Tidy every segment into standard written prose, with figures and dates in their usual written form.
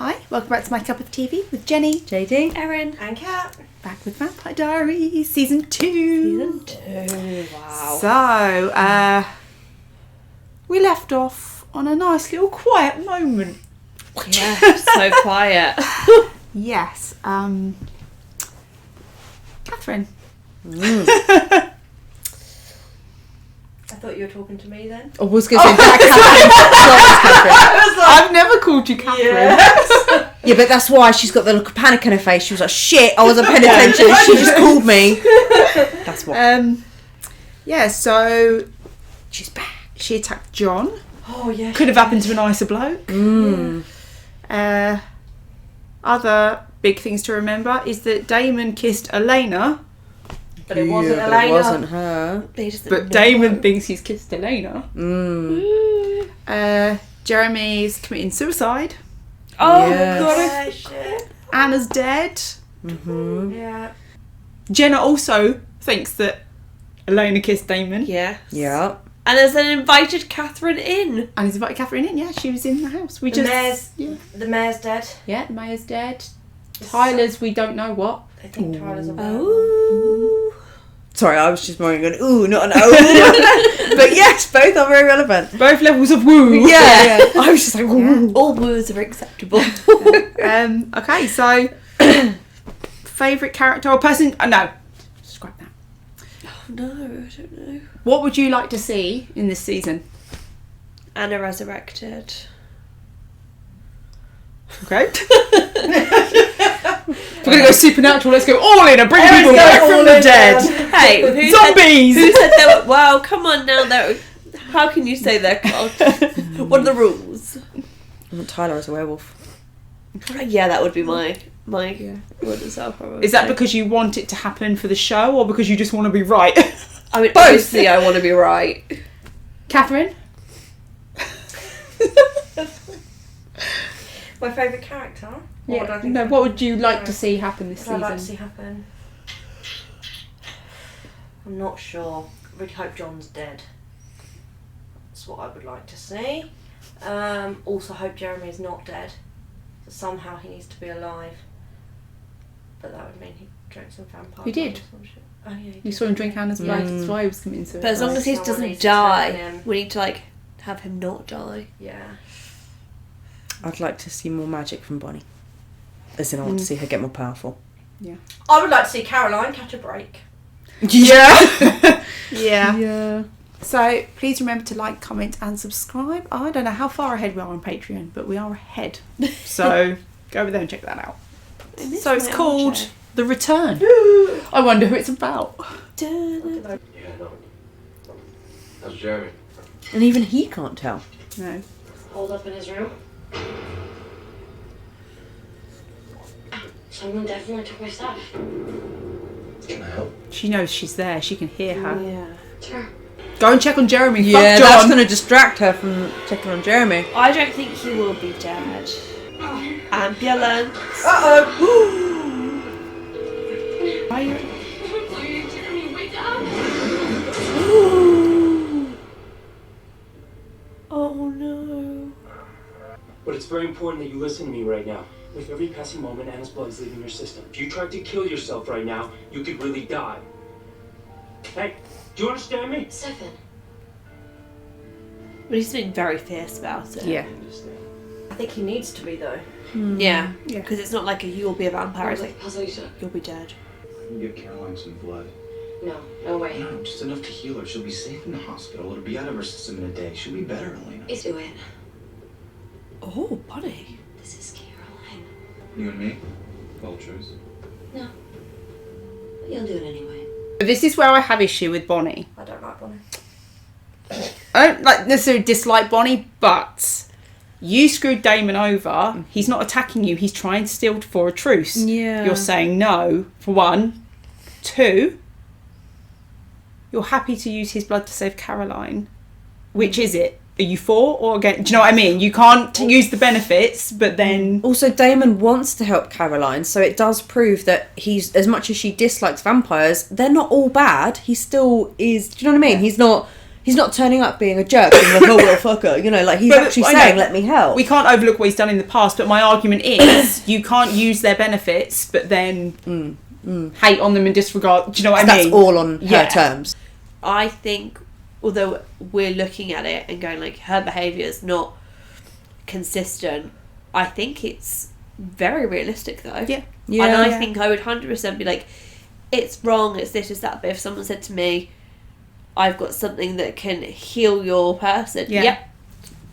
Hi, welcome back to My Cup of TV with Jenny, JD, Erin, and Kat. back with Vampire Diaries Season 2. Season 2, wow. So, we left off on a nice little quiet moment. Yeah, so quiet. Yes, Katherine. I thought you were talking to me then. I was going to say that Catherine. I've never called you Katherine. Yes. Yeah, but that's why she's got the look of panic on her face. She was like, shit, I wasn't paying attention. She just called me. That's what. Yeah, so She's back. she attacked John. Oh yeah. Could have happened to a nicer bloke. Other big things to remember is that Damon kissed Elena, But it wasn't Yeah, Elena. but it wasn't her. but Damon thinks he's kissed Elena. Jeremy's committing suicide. Oh, Yes. God. Yeah, shit. Anna's dead. Yeah. Jenna also thinks that Elena kissed Damon. Yeah. Yeah. And there's an invited Katherine in. And he's invited Katherine in. Yeah, she was in the house. The mayor's dead. Yeah, the mayor's dead. Tyler's, we don't know what. I think Tyler's a Oh. Sorry, I was just more going, ooh, not an oh. But yes, both are very relevant. Both levels of woo. Yeah. I was just like, ooh. All woos are acceptable. Okay, so favourite character or person? No, scrap that. Oh, no, I don't know. What would you like to see in this season? Anna resurrected. Okay. We're gonna go supernatural. Let's go all in and bring people back from the dead. Hey, who Zombies. Who said they were? Wow, come on now. How can you say they're called? What are the rules? I want Tyler as a werewolf. Yeah, that would be my one as well, probably. Is that because you want it to happen for the show, or because you just want to be right? I mean, obviously, I want to be right. Katherine. My favourite character? Yeah. No. What would you like to see happen this What would I like to season? see happen? I'm not sure. I really hope John's dead. That's what I would like to see. Also hope Jeremy's not dead. So somehow he needs to be alive. But that would mean he drank some vampire He did. blood or some shit. Oh yeah, he You did. saw him drink Anna's blood. That's why he was committing suicide. But as long as he Someone doesn't needs to turn die, him. we need to have him not die. Yeah. I'd like to see more magic from Bonnie. As in, I want to see her get more powerful. I would like to see Caroline catch a break. Yeah. Yeah. Yeah. So please remember to like, comment and subscribe. I don't know how far ahead we are on Patreon, but we are ahead. So go over there and check that out. So it's called The Return. I wonder who it's about. Yeah, no. How's Jeremy? And even he can't tell. No. Hold up in his room. Someone definitely took my stuff. Can I help? She knows she's there. She can hear her. Yeah. Sure. Go and check on Jeremy. Yeah, Fuck that's John. going to distract her from checking on Jeremy. I don't think he will be dead. Ambulance. Are you? Jeremy, wake up! Oh no. But it's very important that you listen to me right now. With every passing moment, Anna's blood is leaving your system. If you tried to kill yourself right now, you could really die. Hey, do you understand me? Stefan. But he's being very fierce about it. Yeah. I understand. I think he needs to be though. Yeah. Yeah. Because it's not like you'll be a vampire. It's like, Pasalisha. you'll be dead. I can give Caroline some blood. No, no way. No, just enough to heal her. She'll be safe in the hospital. It'll be out of her system in a day. She'll be better, Elena. Let's do it. Oh, buddy. This is Caroline. You and me? Vultures. No. But you'll do it anyway. This is where I have issue with Bonnie. I don't like Bonnie. I don't necessarily dislike Bonnie, but you screwed Damon over. He's not attacking you. He's trying to steal for a truce. Yeah. You're saying no, for one. Two, you're happy to use his blood to save Caroline. Which is it? Are you for or against? Do you know what I mean? You can't use the benefits, but then... Also, Damon wants to help Caroline, so it does prove that he's, as much as she dislikes vampires, they're not all bad. He still is, do you know what I mean? He's not He's not turning up being a jerk, being like, oh, well, fucker. You know, like, he's But actually I know. saying, let me help. We can't overlook what he's done in the past, but my argument is you can't use their benefits but then hate on them and disregard. Do you know what I mean? That's all on her Yeah. terms. I think, although we're looking at it and going like her behaviour is not consistent, I think it's very realistic though. Yeah. And I think I would 100% be like, it's wrong, it's this, it's that. But if someone said to me, I've got something that can heal your person, Yeah. yep.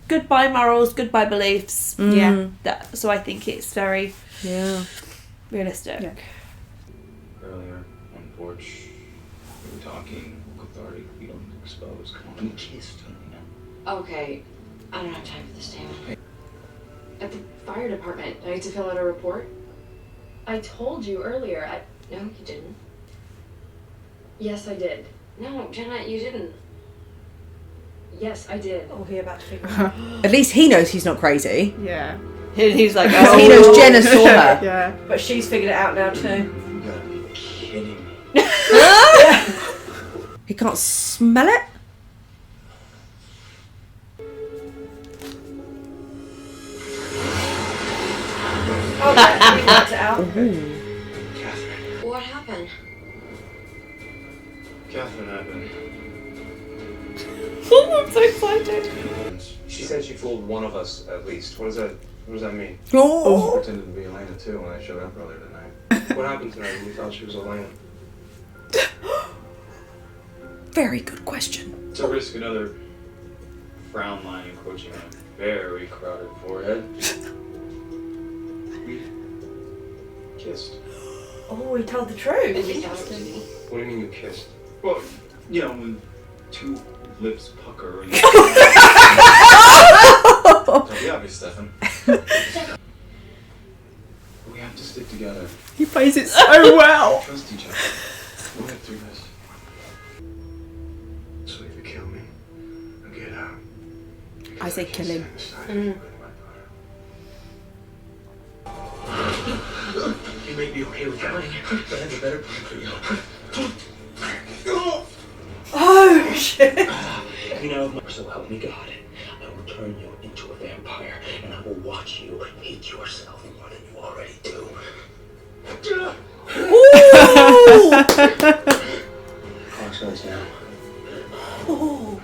Goodbye morals, goodbye beliefs. Yeah. So I think it's very realistic. Yeah. Earlier on the porch, we were talking cathartic. We don't expose. Come on, we kissed. Okay, I don't have time for this, Damon. At the fire department, I need to fill out a report. I told you earlier. No, you didn't. Yes, I did. No, Jenna, you didn't. Yes, I did. Oh, he about to figure it out. At least he knows he's not crazy. Yeah. And he's like, Because oh, he knows Jenna saw her. Yeah. But she's figured it out now too. You gotta be kidding me. He can't smell it? Oh, yeah, he worked it out. Catherine. What happened? Catherine happened. I'm so excited. She said she fooled one of us at least. What does that mean? Oh. Pretended to be Elena too when I showed up earlier tonight. What happened tonight when we thought she was Elena? Very good question. To risk another frown line encroaching on a very crowded forehead. We kissed. Oh, he told the truth. And you thought it was me? What do you mean you kissed? Well, you know, when two lips pucker and... Don't be obvious, Stefan. We have to stick together. He plays it so well. Trust each other. We'll get through this. So if you kill me, I'll get out. I say kill him. You may be okay with dying, but I have a better plan for you. Oh, shit. You know, so help me God, I will turn you into a vampire, and I will watch you hate yourself more than you already do. Clock starts now. Ooh.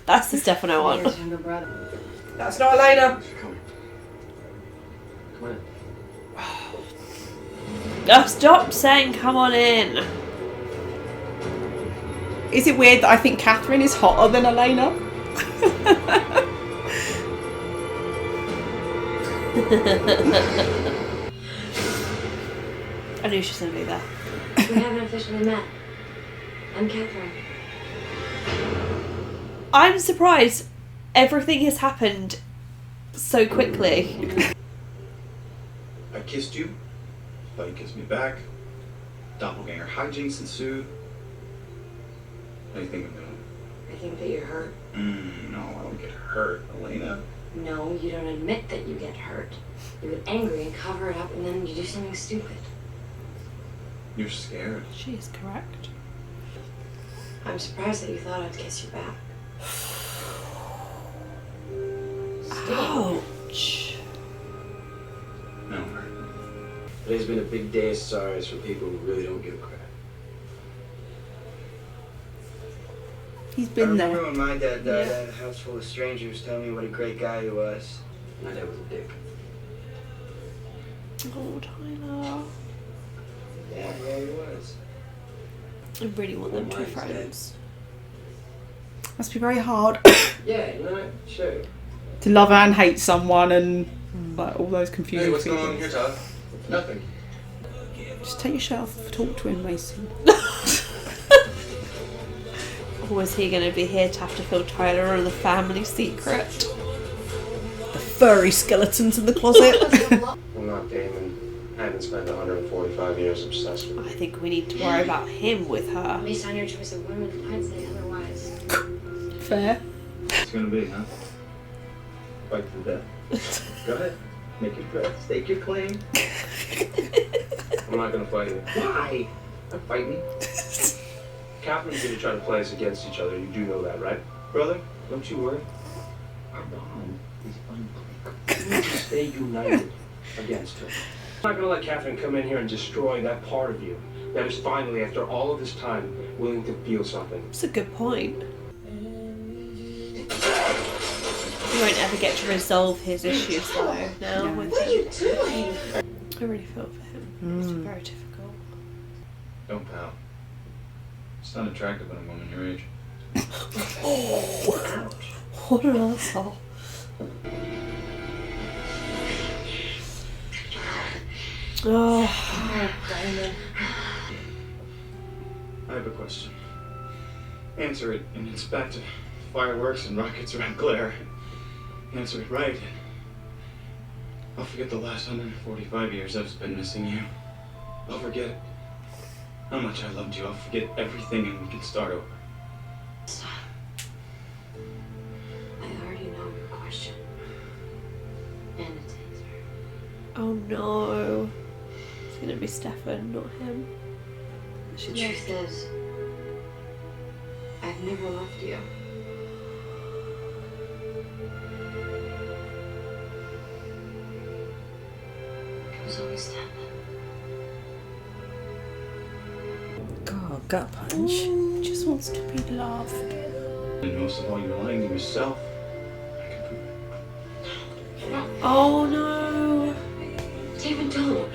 That's the Stefan I want. Here's younger brother. That's not Elena. Come in. Oh, stop saying come on in. Is it weird that I think Katherine is hotter than Elena? I knew she was going to be there. We haven't officially met. I'm Katherine. I'm surprised everything has happened so quickly. I kissed you, but you kissed me back. Doppelganger hijinks ensued. What do you think I'm doing? I think that you're hurt. No, I don't get hurt, Elena. No, you don't admit that you get hurt. You get angry and cover it up, and then you do something stupid. You're scared. She is correct. I'm surprised that you thought I'd kiss you back. Ouch. No, I'm hurt. Today's been a big day of sorrows for people who really don't give a crap. He's I been remember there. when my dad died, I had a house full of strangers telling me what a great guy he was. My dad was a dick. Oh, Tyler. Yeah, he was. I really want them to be Mine's dead. friends. Must be very hard Yeah, you know what? Sure. to love and hate someone and like all those confusing Hey, what's feelings. going on here, Todd? Nothing. Just take your shirt off, talk to him, Mason. Or is he going to be here to have to fill Tyler or the family secret? The furry skeletons in the closet. I'm not Damon. I haven't spent 145 years obsessed with I think we need to worry about him with her. Based on your choice of women, I'd say otherwise. Fair. It's gonna be, huh? Fight to the death. Go ahead. Make your threat. Stake your claim. I'm not gonna fight you. Why? I'm fighting. Catherine's gonna try to play us against each other. You do know that, right? Brother, don't you worry. Our bond is unbreakable. We need to stay united against her. I'm not gonna let Catherine come in here and destroy that part of you that is finally, after all of this time, willing to feel something. That's a good point. He won't ever get to resolve his issues though now. With What are you doing? I really feel for him. It's very difficult. Don't pout. It's not attractive when a woman your age. What an asshole. Oh, Damon. I have a question. Answer it, and it's back to fireworks and rockets red glare. Answer it right, and I'll forget the last 145 years I've spent missing you. I'll forget how much I loved you. I'll forget everything, and we can start over. Stop. I already know your question. And its answer. oh no. It's gonna be Stefan, not him. The truth is, I've never loved you. It was always Stefan. God, gut punch. He just wants to be loved. And most of all, you're lying to yourself. I can prove it. Oh no. David, don't.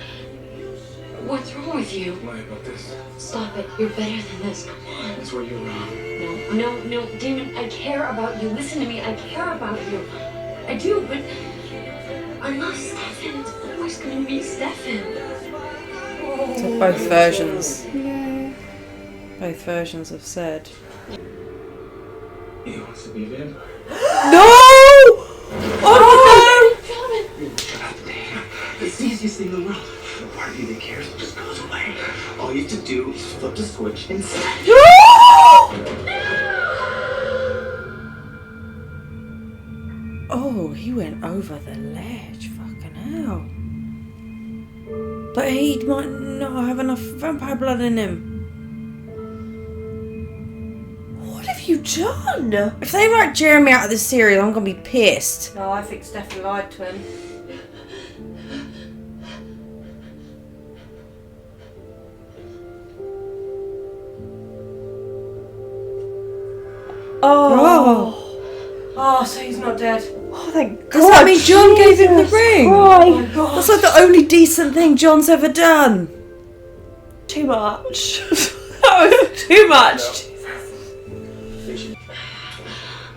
What's wrong with you? Lie about this. Stop it. You're better than this. Come on. That's where you're wrong. No, Damon, I care about you. Listen to me. I care about you. I do, but I love Stefan. It's always going to be Stefan. So both versions. Yeah. Both versions have said. He wants to be a vampire. No! Oh Shut up, Dave. It's the easiest thing in the world. The part of you that cares just goes away. All you have to do is flip the switch and say, Oh, he went over the ledge. Fucking hell. But he might not have enough vampire blood in him. What have you done? If they write Jeremy out of this series, I'm gonna be pissed. No, I think Stefan lied to him. Oh. Oh, so he's not dead. Oh, thank God. Does that mean John gave him the ring? Oh my god. That's like the only decent thing John's ever done. Too much. That was too much.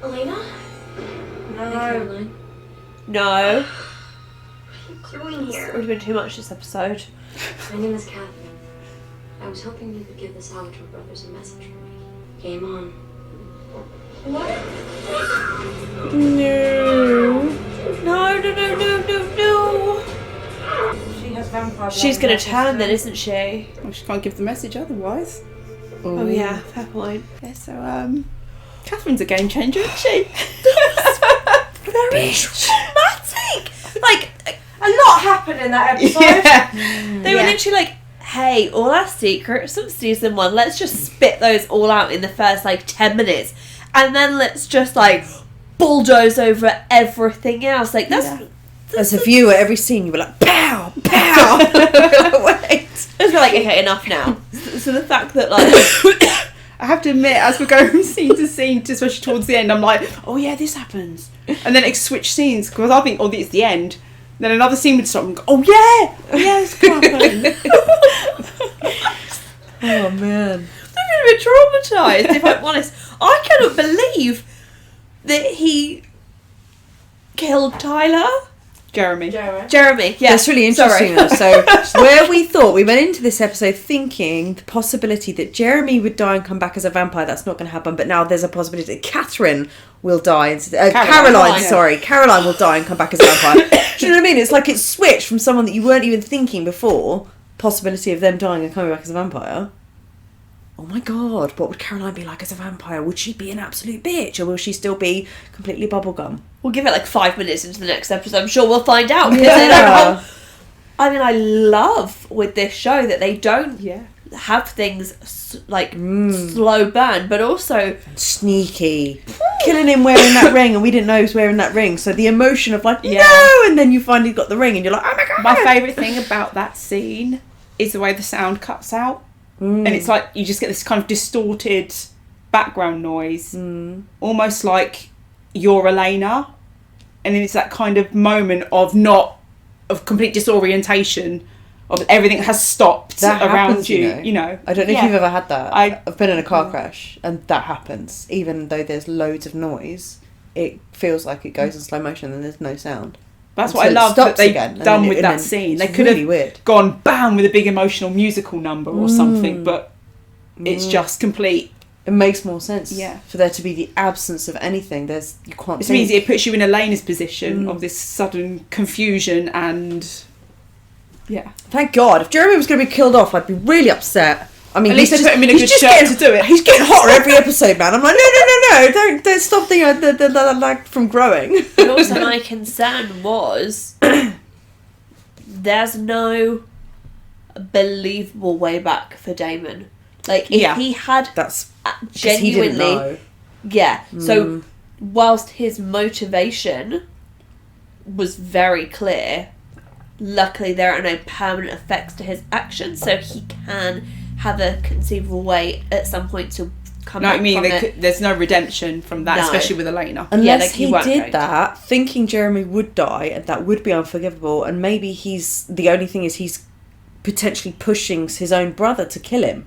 Elena? No. Caroline? No. What are you doing It here? would have been too much this episode. My name is Katherine. I was hoping you could give the Salvatore brothers a message from me. Game on. What? No. No. She has vampire blood. She's in gonna her turn then, system. isn't she? Well, she can't give the message otherwise. Oh yeah, fair point. Yeah, so Catherine's a game changer, isn't she? Very traumatic. Like, A lot happened in that episode. Yeah. they were literally like, hey, all our secrets from season 1, let's just spit those all out in the first 10 minutes. And then let's just bulldoze over everything else. That's As a viewer, every scene you were like, pow, pow. Wait. it's like, okay, enough now. So the fact that I have to admit, as we're going from scene to scene, especially towards the end, I'm like, oh yeah, this happens. And then it switch scenes, because I think, oh, it's the end. Then another scene would stop and go, oh yeah, this can happen. Oh man. I'm a bit traumatised, if I'm honest. I cannot believe that he killed Tyler. Jeremy. Jeremy, yeah. That's really interesting though. So where we thought, we went into this episode thinking the possibility that Jeremy would die and come back as a vampire, that's not going to happen, but now there's a possibility that Catherine will die instead. Caroline will die and come back as a vampire. Do you know what I mean? It's like it's switched from someone that you weren't even thinking before, possibility of them dying and coming back as a vampire. Oh my god, what would Caroline be like as a vampire? Would she be an absolute bitch, or will she still be completely bubblegum? We'll give it 5 minutes into the next episode. I'm sure we'll find out. Yeah. I mean, I love with this show that they don't have things slow burn, but also sneaky, killing him wearing that ring, and we didn't know he was wearing that ring. So the emotion of no, and then you finally got the ring, and you're like, oh my god. My favourite thing about that scene is the way the sound cuts out, and it's like you just get this kind of distorted background noise, almost like you're Elena, and then it's that kind of moment of complete disorientation. Of everything has stopped that around happens, you know. I don't know if you've ever had that. I've been in a car Mm. crash and that happens. Even though there's loads of noise, it feels like it goes in slow motion and there's no sound. That's And what so I it love stops that they've again, and done then with it- that and then scene. They it's could really have weird. gone bam with a big emotional musical number or something, but it's just complete. It makes more sense. Yeah. For there to be the absence of anything. You can't. This means it puts you in Elena's position of this sudden confusion and. Yeah. Thank God. If Jeremy was going to be killed off, I'd be really upset. I mean, At least they put him in a good shirt to do it. He's getting hotter every episode, man. I'm like, no, don't stop the lag from growing. But also my concern was there's no believable way back for Damon. Like, if he had That's genuinely... he didn't know. Yeah. So, whilst his motivation was very clear, luckily there are no permanent effects to his actions, so he can have a conceivable way at some point to come No, back I mean, from it. there's no redemption from that, No. especially with Elena. Unless like, he he won't did go. that, thinking Jeremy would die, and that would be unforgivable, and maybe the only thing is he's potentially pushing his own brother to kill him.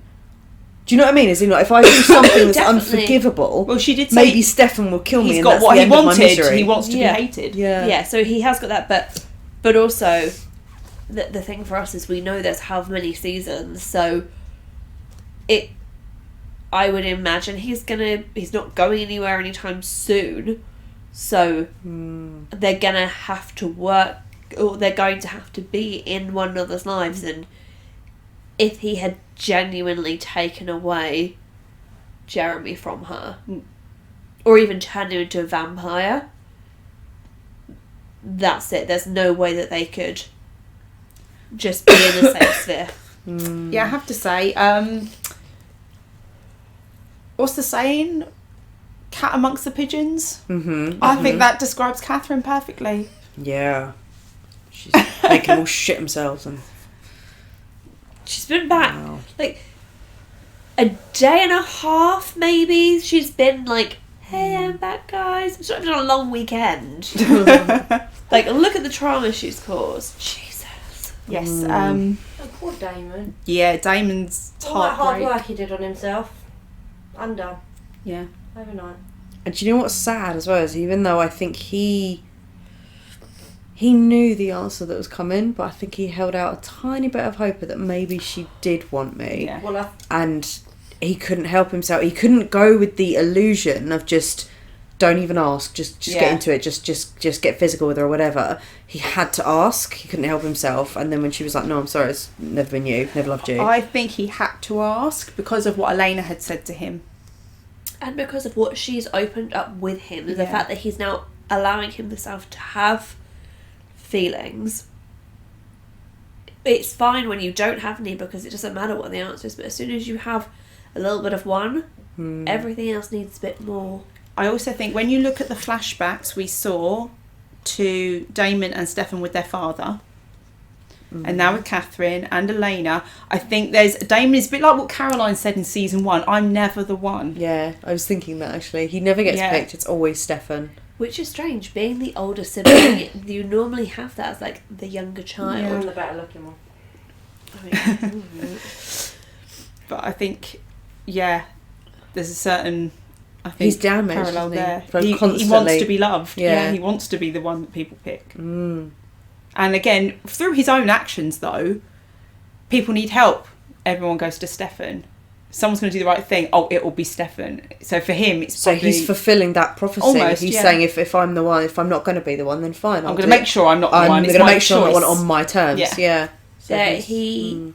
Do you know what I mean? As in, like, if I do something that's Definitely. unforgivable, Well, she did say maybe Stefan will kill me. he's And got that's what the he end of my wanted. misery. He wants to Yeah. be hated. Yeah. So he has got that, but also the thing for us is we know there's how many seasons, so I would imagine he's not going anywhere anytime soon, so they're gonna have to work, or they're going to have to be in one another's lives, and if he had genuinely taken away Jeremy from her, or even turned him into a vampire, that's it. There's no way that they could just be in the same sphere. Yeah, I have to say, what's the saying? Cat amongst the pigeons? Mm-hmm. I think that describes Katherine perfectly. Yeah. She's making all shit themselves. And She's been back Wow. like a day and a half, maybe. She's been like, "Hey, I'm back, guys." She's not been on a long weekend. Like, look at the trauma she's caused. Jesus. Yes. Oh, poor Damon. Yeah, Damon's All that hard heartbreak. work he did on himself. Undone. Yeah. Overnight. And do you know what's sad as well is even though I think he knew the answer that was coming, but I think he held out a tiny bit of hope that maybe she did want me. Yeah. Well, And he couldn't help himself. He couldn't go with the illusion of just don't even ask, just Yeah. get into it, just get physical with her or whatever. He had to ask. He couldn't help himself. And then when she was like, "No, I'm sorry, it's never been you, never loved you." I think he had to ask because of what Elena had said to him. And because of what she's opened up with him, and the Yeah. fact that he's now allowing himself to have feelings. It's fine when you don't have any because it doesn't matter what the answer is, but as soon as you have a little bit of one, everything else needs a bit more. I also think when you look at the flashbacks we saw to Damon and Stefan with their father, and now with Katherine and Elena, I think Damon is a bit like what Caroline said in season 1, I'm never the one. Yeah, I was thinking that actually. He never gets Yeah. picked. It's always Stefan. Which is strange, being the older sibling, you normally have that as like the younger I'm child. the better looking one. I mean, But I think, yeah, there's a certain, I think, He's damaged, parallel isn't he? there. From He wants constantly- to be loved. Yeah. He wants to be the one that people pick. Mm. And again, through his own actions, though, people need help. Everyone goes to Stefan. Someone's going to do the right thing. Oh, it will be Stefan. So for him, it's So probably, he's fulfilling that prophecy. Almost, He's yeah. saying if I'm the one, if I'm not going to be the one, then fine. I'm going to make sure I'm not the one. I'm It's going to my make sure I'm choice. the one on my terms. Yeah. Yeah. So that he's-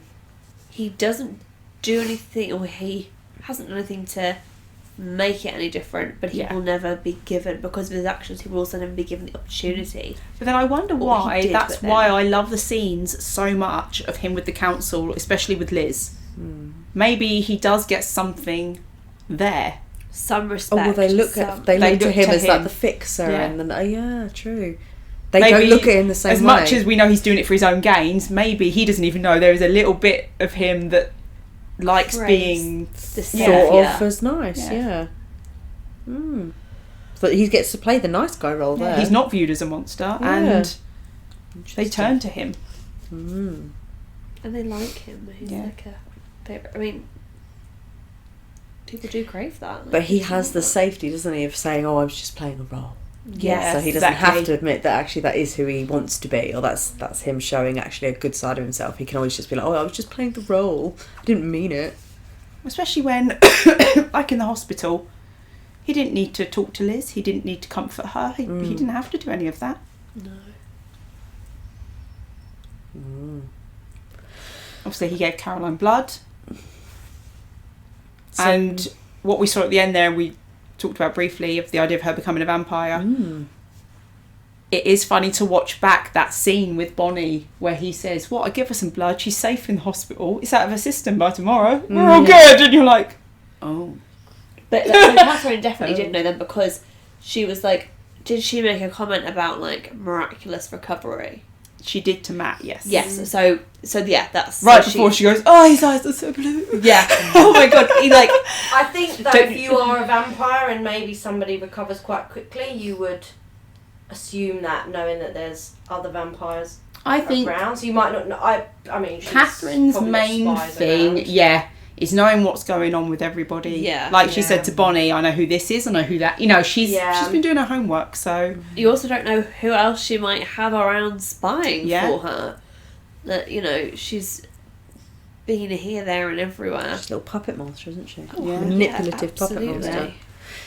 he doesn't do anything, or he hasn't done anything to make it any different, but he Yeah. will never be given, because of his actions, he will also never be given the opportunity. But then I wonder Well, he why. did, That's but then- why I love the scenes so much of him with the council, especially with Liz. maybe he does get something there. Some Oh, respect. well, they look to him as like the fixer, Yeah. and then yeah, true. They Maybe don't look at it in the same way. As much as we know he's doing it for his own gains, maybe he doesn't even know there is a little bit of him that likes being thought of as nice. Yeah. But he gets to play the nice guy role there. He's not viewed as a monster, and they turn to him. And they like him. He's like a favourite. I mean, people do crave that. But he has the safety, doesn't he, of saying, "Oh, I was just playing a role." Yeah, so he doesn't have to admit that actually that is who he wants to be, or that's him showing actually a good side of himself. He can always just be like, "Oh, I was just playing the role. I didn't mean it." Especially when, like in the hospital, he didn't need to talk to Liz. He didn't need to comfort her. He didn't have to do any of that. No. Obviously, he gave Caroline blood. And what we saw at the end there, we talked about briefly, of the idea of her becoming a vampire. It is funny to watch back that scene with Bonnie where he says, "What? I give her some blood. She's safe in the hospital. It's out of her system by tomorrow. We're all good." And you're like, oh. But Katherine definitely did know them, because she was like, did she make a comment about like miraculous recovery? She did to Matt, yes. Yes. So yeah, that's right before she goes, "Oh, his eyes are so blue." Yeah. Oh my god. He like. I think that if you are a vampire and maybe somebody recovers quite quickly, you would assume that, knowing that there's other vampires around. So you might not know. I mean, Catherine's main thing, is knowing what's going on with everybody. Yeah. Like she said to Bonnie, "I know who this is, I know who that." You know, she's been doing her homework, so. You also don't know who else she might have around spying for her. That, you know, she's been here, there, and everywhere. She's a little puppet monster, isn't she? Oh, Manipulative puppet monster.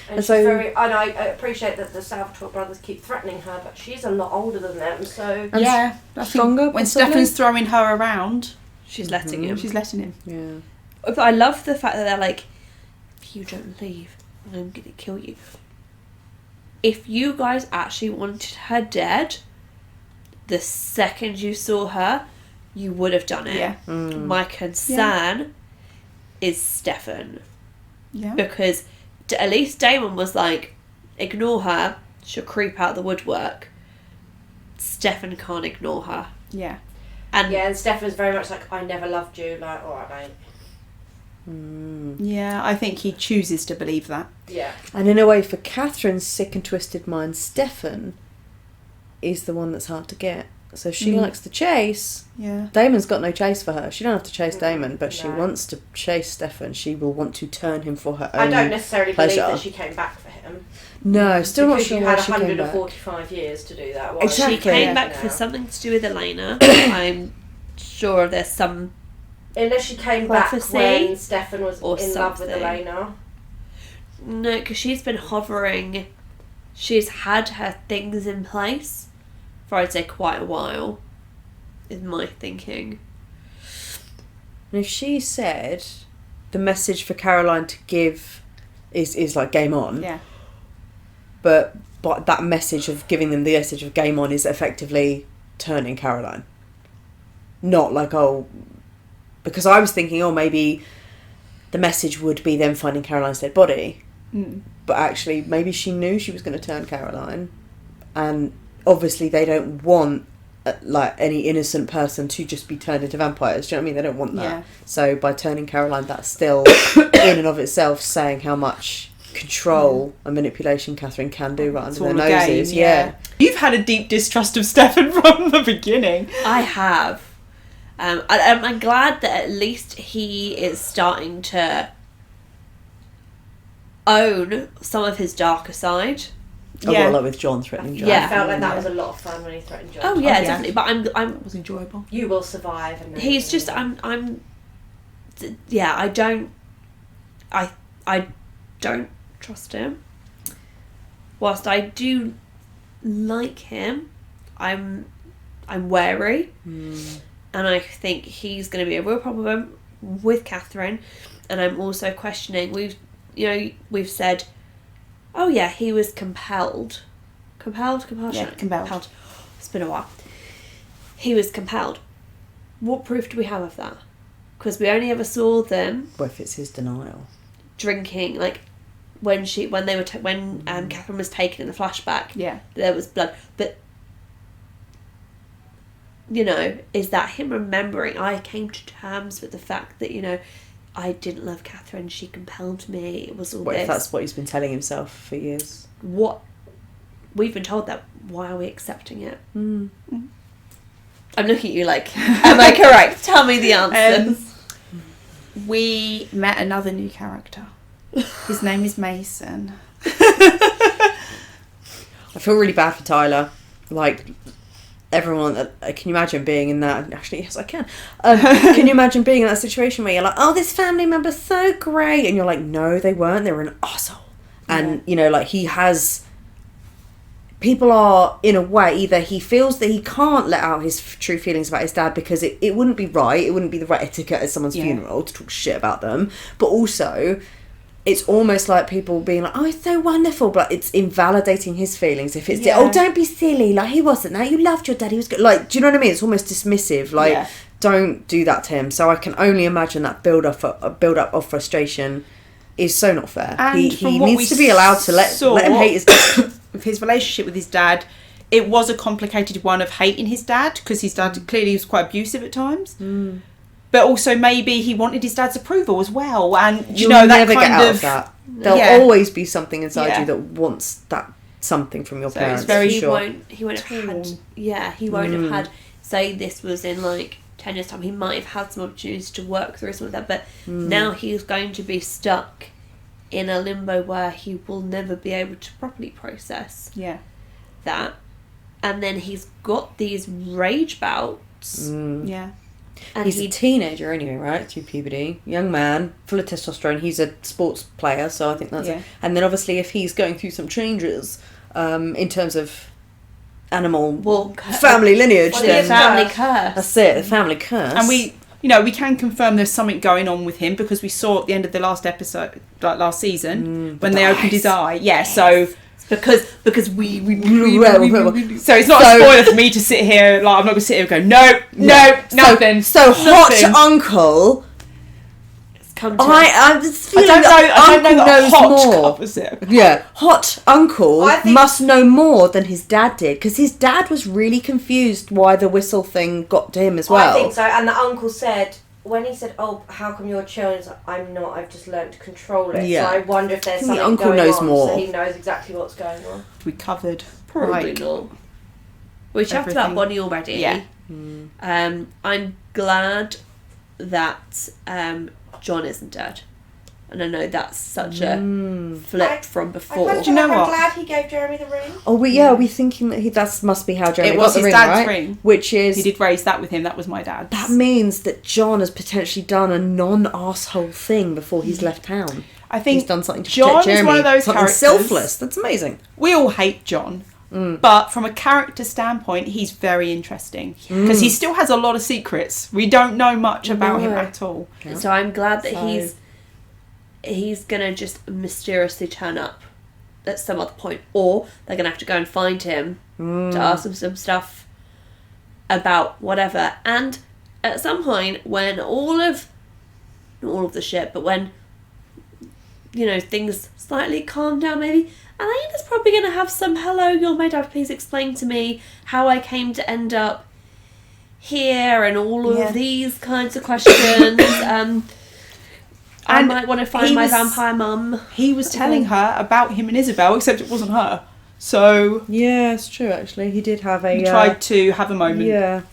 And so, and I appreciate that the Salvatore brothers keep threatening her, but she's a lot older than them, so stronger. When Stefan's throwing her around, she's letting him. She's letting him. Yeah. But I love the fact that they're like, if you don't leave, I'm gonna kill you. If you guys actually wanted her dead, the second you saw her, you would have done it. Yeah. My concern is Stefan. Yeah. Because at least Damon was like, ignore her, she'll creep out the woodwork. Stefan can't ignore her. Yeah. And Stefan's very much like, "I never loved you," like, "Alright, mate." Yeah, I think he chooses to believe that. Yeah. And in a way, for Catherine's sick and twisted mind, Stefan is the one that's hard to get. So she likes to chase. Yeah. Damon's got no chase for her. She don't have to chase Damon, but she wants to chase Stefan. She will want to turn him for her own I don't necessarily pleasure. believe that she came back for him. No, still not sure why Because she you had came back. 145 years to do that. Exactly. She came back for something to do with Elena. I'm sure there's some... Unless she came prophecy back when Stefan was or in love with something. Elena. No, because she's been hovering. She's had her things in place for, I'd say, quite a while, is my thinking. And if she said the message for Caroline to give is like game on, but that message of giving them the message of game on is effectively turning Caroline. Not like, because I was thinking, maybe the message would be them finding Caroline's dead body. But actually, maybe she knew she was going to turn Caroline, and obviously they don't want like any innocent person to just be turned into vampires. Do you know what I mean? They don't want that. Yeah. So by turning Caroline, that's still in and of itself saying how much control and manipulation Katherine can do right under their noses. Yeah. You've had a deep distrust of Stefan from the beginning. I have. I'm glad that at least he is starting to own some of his darker side. Like with John threatening John. I felt like that was a lot of fun when he threatened John. Oh yeah, definitely. But it was enjoyable. You will survive. And he's just I don't trust him. Whilst I do like him, I'm wary. And I think he's going to be a real problem with Katherine. And I'm also questioning, we've said, oh yeah, he was compelled. Compelled? Yeah, compelled. It's been a while. He was compelled. What proof do we have of that? because we only ever saw them Well, if it's his denial. drinking, like when Catherine was taken in the flashback. Yeah. There was blood, but you know, is that him remembering? I came to terms with the fact that, you know, I didn't love Catherine. She compelled me. It was all What this. if that's what he's been telling himself for years? What we've been told that. Why are we accepting it? Mm. I'm looking at you like, am I correct? Tell me the answers. We met another new character. His name is Mason. I feel really bad for Tyler. Like, everyone, can you imagine being in that? Actually, yes, I can. Can you imagine being in that situation where you're like, oh, this family member's so great, and you're like, no, they weren't. They were an arsehole. And you know, like, he has. People are, in a way, either he feels that he can't let out his true feelings about his dad because it wouldn't be right. It wouldn't be the right etiquette at someone's funeral to talk shit about them. But also, it's almost like people being like, oh, it's so wonderful, but it's invalidating his feelings. If it's, oh, don't be silly, like, he wasn't that, you loved your dad, he was good. Like, do you know what I mean? It's almost dismissive. Like, don't do that to him. So I can only imagine that build up of frustration is so not fair. And he needs to be allowed to let him hate his dad. With his relationship with his dad, it was a complicated one of hating his dad, because his dad clearly was quite abusive at times. But also maybe he wanted his dad's approval as well, and You'll know that never kind get out of that. There'll always be something inside you that wants that something from your parents. It's very he won't have had. Yeah, he won't have had. Say this was in like 10 years' time, he might have had some opportunities to work through some of that, but now he's going to be stuck in a limbo where he will never be able to properly process that. And then he's got these rage bouts. Yeah. And he's a teenager anyway, right? Through puberty. Young man, full of testosterone. He's a sports player, so I think that's it. And then obviously if he's going through some changes in terms of animal family lineage, then family curse. That's it, the family curse. And we can confirm there's something going on with him, because we saw at the end of the last episode, like last season, when they opened his eye. Yeah, so because we so it's not a spoiler for me to sit here. Like, I'm not going to sit here and go, no, nothing. So hot uncle. I just feel like uncle knows more. Covers it. Yeah, hot uncle must know more than his dad did, because his dad was really confused why the whistle thing got to him as well. I think so. And the uncle said, when he said, "Oh, how come you're chill?" He's like, "I'm not. I've just learned to control it." Yeah. So I wonder if there's something the uncle going knows on, more. so he knows exactly what's going on. We covered Probably not. We chatted about Bonnie already. Yeah. I'm glad that John isn't dead. And I know that's such a flip from before. Do you know what? I'm glad he gave Jeremy the ring. Oh, are we thinking that that must be how Jeremy got the ring, dad's right? ring. Which is... He did raise that with him. That was my dad's. That means that John has potentially done a non-arsehole thing before he's left town. I think he's done something to John protect Jeremy. is one of those something characters. selfless. That's amazing. We all hate John. But from a character standpoint, he's very interesting, because he still has a lot of secrets. We don't know much about him at all. So I'm glad that he's gonna just mysteriously turn up at some other point, or they're gonna have to go and find him to ask him some stuff about whatever. And at some point, when not all of the shit, but when things slightly calm down, maybe Elena's probably going to have some, hello, you're my dad, please explain to me how I came to end up here, and all of these kinds of questions. I might want to find my vampire mum. He was telling her about him and Isabel, except it wasn't her. So... Yeah, it's true, actually. He did have He tried to have a moment. Yeah.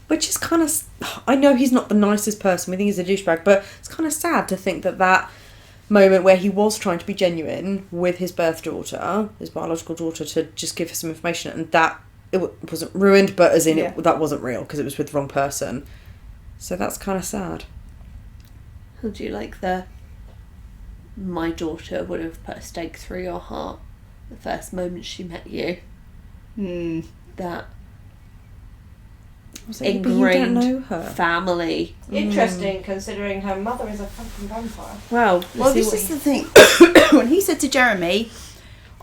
Which is kind of... I know he's not the nicest person. We think he's a douchebag, but it's kind of sad to think that moment where he was trying to be genuine with his birth daughter, his biological daughter, to just give her some information, and that it wasn't ruined, but as in that wasn't real because it was with the wrong person. So that's kind of sad. How do you like my daughter would have put a stake through your heart the first moment she met you? That ingrained family. Interesting, considering her mother is a fucking vampire. Well, this is the thing. When he said to Jeremy,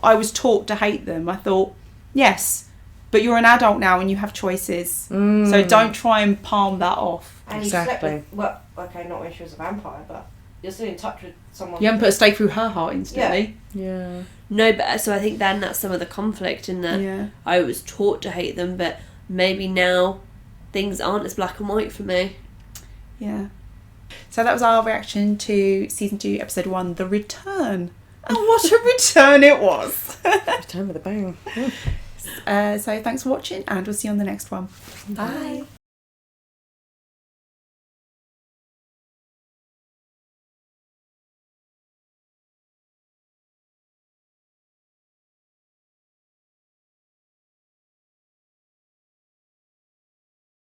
I was taught to hate them, I thought, yes, But you're an adult now and you have choices. So don't try and palm that off. And he slept with, well, okay, not when she was a vampire, but you're still in touch with someone. You haven't put a stake through her heart instantly. Yeah. No, but so I think then that's some of the conflict in that. Yeah. I was taught to hate them, but maybe now things aren't as black and white for me. Yeah. So that was our reaction to season 2, episode 1, The Return. And what a return it was. Return with a bang. So thanks for watching, and we'll see you on the next one. Bye.